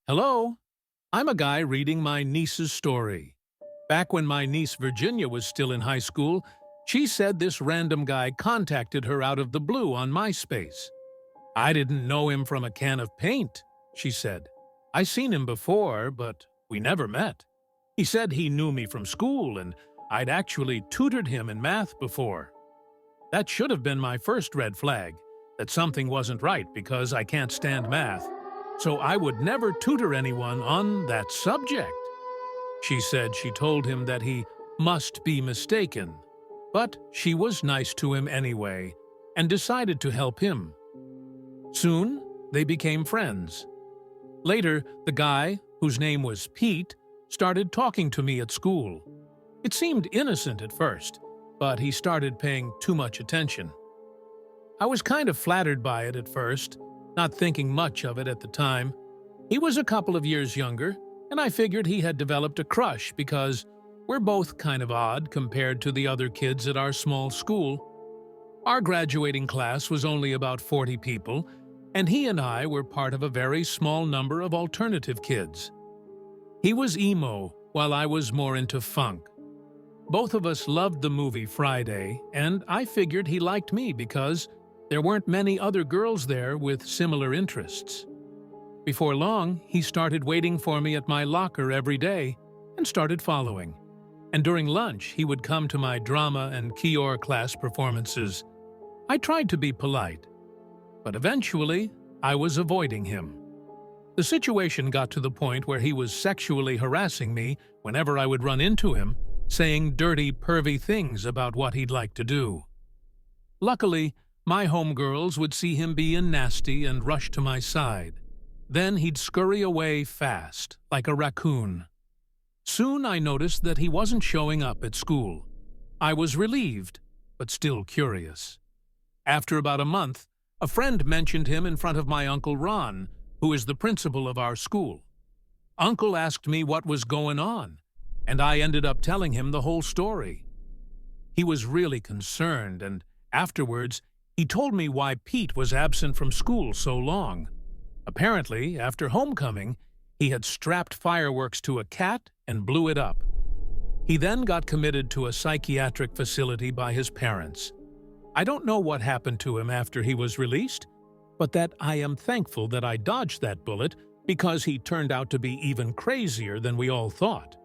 Hello, I'm a guy reading my niece's story. Back when my niece Virginia was still in high school, she said this random guy contacted her out of the blue on MySpace. I didn't know him from a can of paint, she said. I seen him before, but we never met. He said he knew me from school and I'd actually tutored him in math before. That should have been my first red flag, that something wasn't right because I can't stand math. So I would never tutor anyone on that subject. She said she told him that he must be mistaken, but she was nice to him anyway and decided to help him. Soon, they became friends. Later, the guy, whose name was Pete, started talking to me at school. It seemed innocent at first, but he started paying too much attention. I was kind of flattered by it at first, not thinking much of it at the time. He was a couple of years younger, and I figured he had developed a crush because we're both kind of odd compared to the other kids at our small school. Our graduating class was only about 40 people, and he and I were part of a very small number of alternative kids. He was emo, while I was more into funk. Both of us loved the movie Friday, and I figured he liked me because there weren't many other girls there with similar interests. Before long, he started waiting for me at my locker every day and started following. And during lunch, he would come to my drama and Kior class performances. I tried to be polite, but eventually, I was avoiding him. The situation got to the point where he was sexually harassing me whenever I would run into him, saying dirty, pervy things about what he'd like to do. Luckily, my homegirls would see him being nasty and rush to my side. Then he'd scurry away fast, like a raccoon. Soon I noticed that he wasn't showing up at school. I was relieved, but still curious. After about a month, a friend mentioned him in front of my Uncle Ron, who is the principal of our school. Uncle asked me what was going on, and I ended up telling him the whole story. He was really concerned, and afterwards, he told me why Pete was absent from school so long. Apparently, after homecoming, he had strapped fireworks to a cat and blew it up. He then got committed to a psychiatric facility by his parents. I don't know what happened to him after he was released, but that I am thankful that I dodged that bullet because he turned out to be even crazier than we all thought.